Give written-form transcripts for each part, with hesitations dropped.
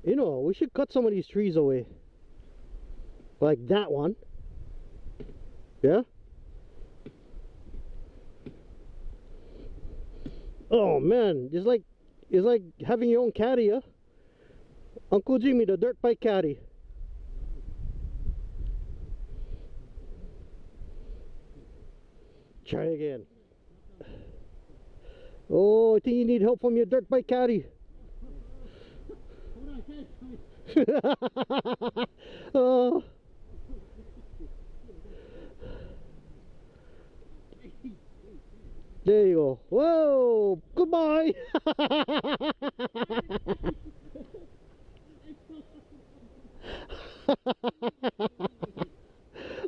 You know, we should cut some of these trees away. Like that one. Yeah? Oh man, it's like having your own caddy, huh? Uncle Jimmy, the dirt bike caddy. Try again. Oh, I think you need help from your dirt bike caddy. Oh. There you go. Whoa! Goodbye!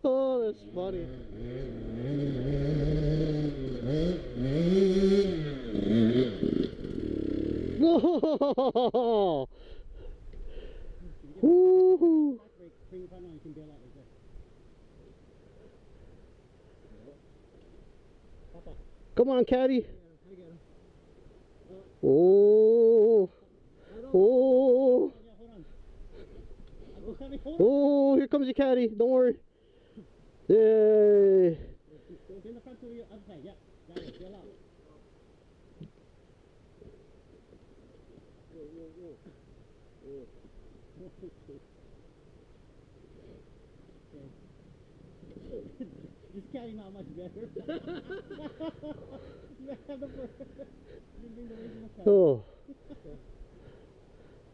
Oh, that's funny. Oh! Woohoo! Come on, Caddy. Oh! Oh! Oh! Here comes your caddy. Don't worry. Yay! This caddy not much better. Oh.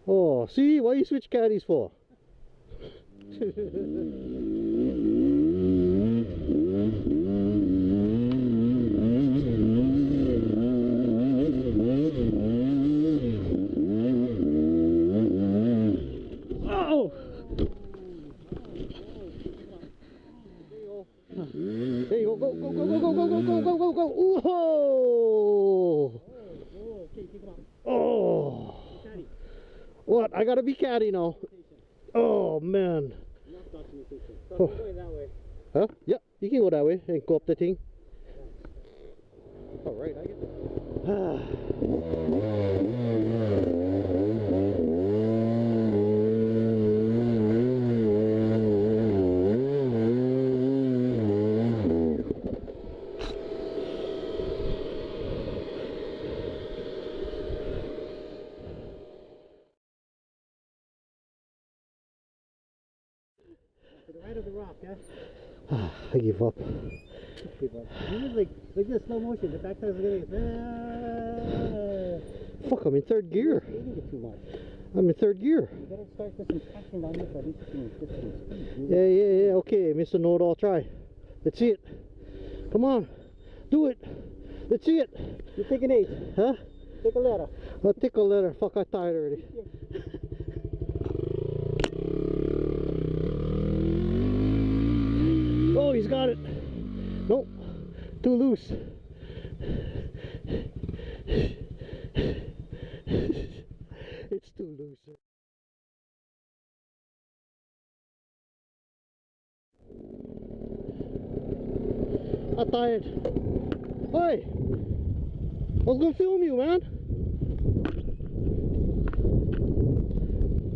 Oh, see? Why you switch caddies for? Oh! There you go, go, go, go, go, go, go, go, go, go, go, go! Oh! Oh! What? I gotta be caddy now. Oh man. Oh. Huh? Yeah, you can go that way and go up the thing. Alright, I get that. To the right of the rock, yeah? I give up. Give up. Like this slow motion, the back tire's getting Fuck, I'm in third gear. eating it too much. I'm in third gear. You gotta start with some traction down here so I think you can get some speed. Yeah, okay, Mr. Know-it-all, try. Let's see it. Come on, do it. Let's see it. You take an 8. Huh? Take a letter. I'll take a letter. Fuck, I tired already. Oh, he's got it. Nope, too loose. It's too loose. I'm tired. Hey, I was gonna film you, man.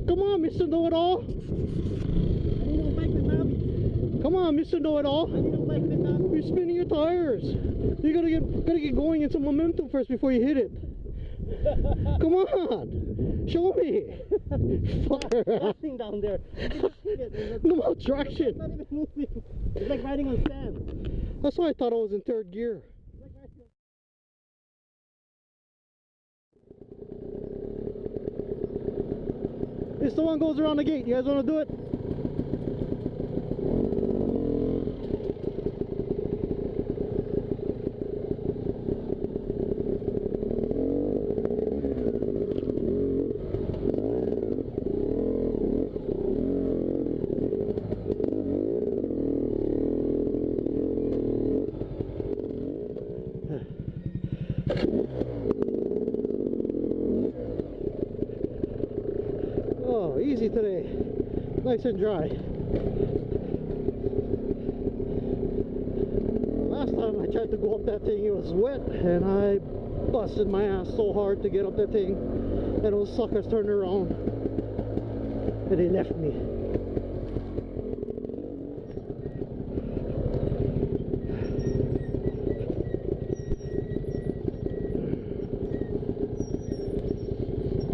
Come on, Mr. Know-it-all. I need a bike with Bobby. Come on, Mr. Know-it-all. I need a bike with Bobby. You're spinning your tires. You gotta get going in some momentum first before you hit it. Come on, show me. Fucker. Nothing down there. You just hit it. No more It's traction. not even moving. It's like riding on sand. That's why I thought I was in third gear. It's like riding on This the one goes around the gate. You guys want to do it? Oh, easy today. Nice and dry. Last time I tried to go up that thing, it was wet, and I busted my ass so hard to get up that thing, and those suckers turned around. And they left me.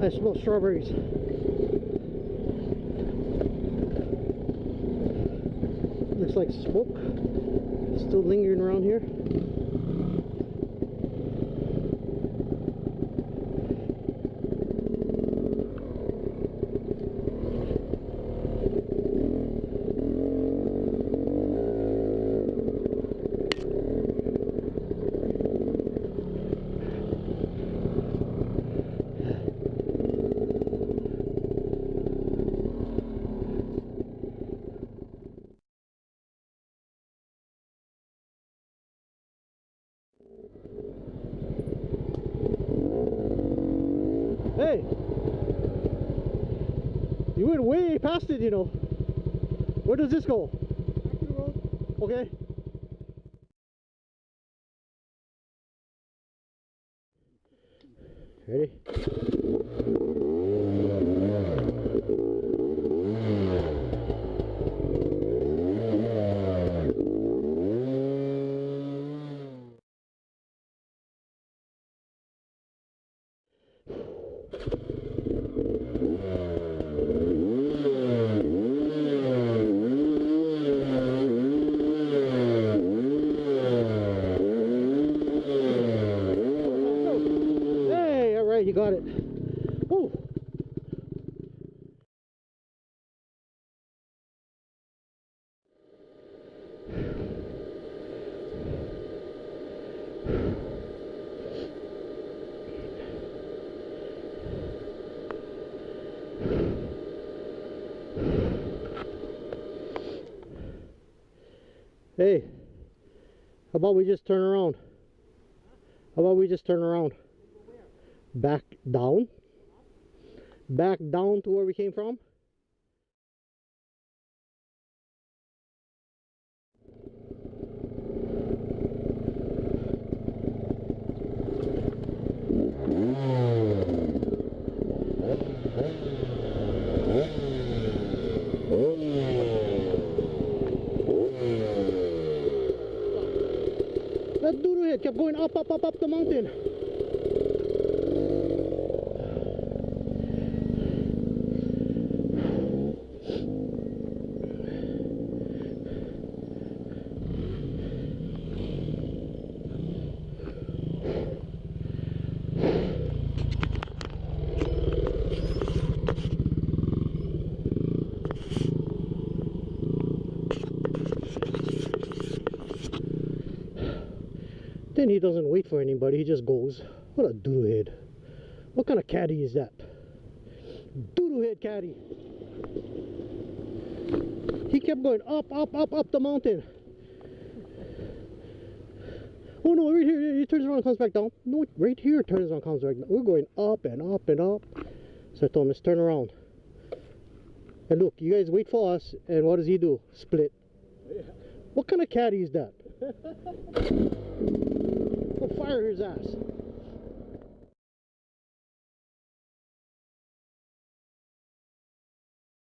I smell strawberries. Looks like smoke still lingering around here. Hey! You went way past it, you know. Where does this go? Back to the road. Okay. Ready? Hey, all right, you got it. Woo. Hey, how about we just turn around? How about we just turn around? Back down? Back down to where we came from? That doodlehead kept going up the mountain. Then he doesn't wait for anybody, he just goes. What a doodlehead. What kind of caddy is that? Doodlehead caddy. He kept going up the mountain. Oh no, right here, he turns around and comes back down. No, right here, turns around and comes back down. We're going up and up and up. So I told him, let's turn around. And look, you guys wait for us, and what does he do? Split. Yeah. What kind of caddy is that? Go fire his ass.